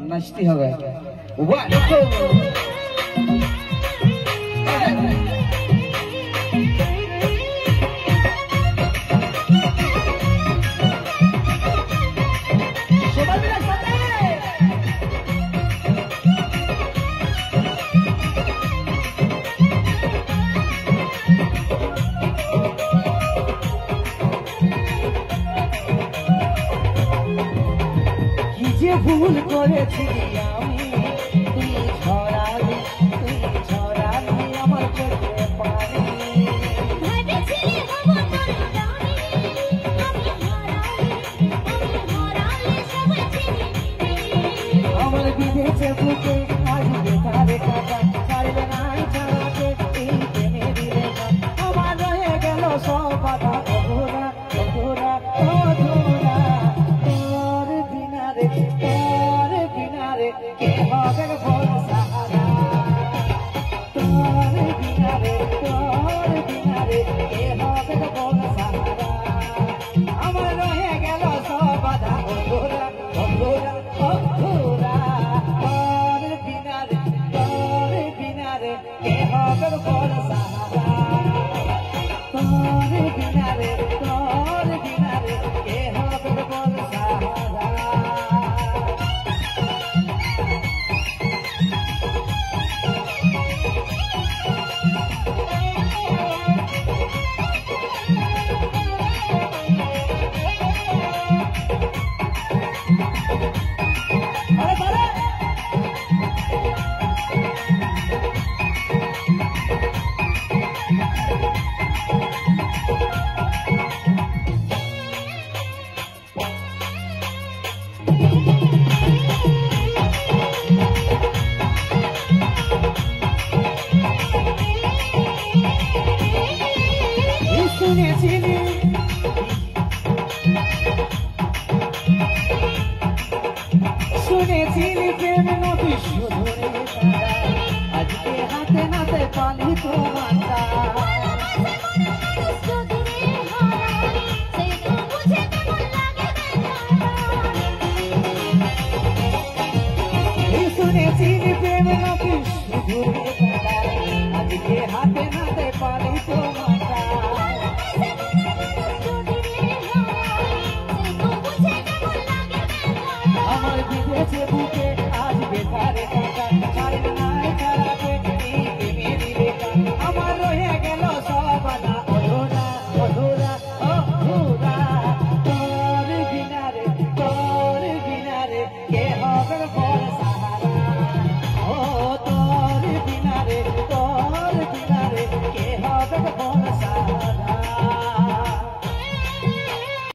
নাচতে হবে ভুল করেছি আমি তুই ছড়ালি আমার চোখে পানি ভেবেছিলি হব তোর রানী আমি হারালে সবাই চিনি আমার বিদেশে বুকে আজ বেকারে কাটা ছাড়বে না ছাড়াতে এই প্রেমে দিলে আমার রয়ে গেল সব বাধা অধুরা অধুরা অধুরা তোর বিনা রে के होकर बोल सहारा तोर बिना रे के होकर बोल सहारा আমার রয়ে গেল সব বাধা অধুরা অধুরা অধুরা তোর বিনা রে কে হোकर बोल सहारा তোর বিনা রে কে হোकर बोल सहारा শুনেছিলি প্রেম নদী শুধুরে আজকে হাতে নাতে পালি তোমার শুনেছিলি প্রেম নদী শুধুরে আজকে হাতে নাতে পালি তোমার আমার বিদেশে বুকে আজ বেকারে কাটা ছাড়বে না ছাড়াতে এই প্রেমে দিলে আমার রয়ে গেল সব বাধা অধুরা অধুরা অধুরা তোর বিনা রে কে হবে বল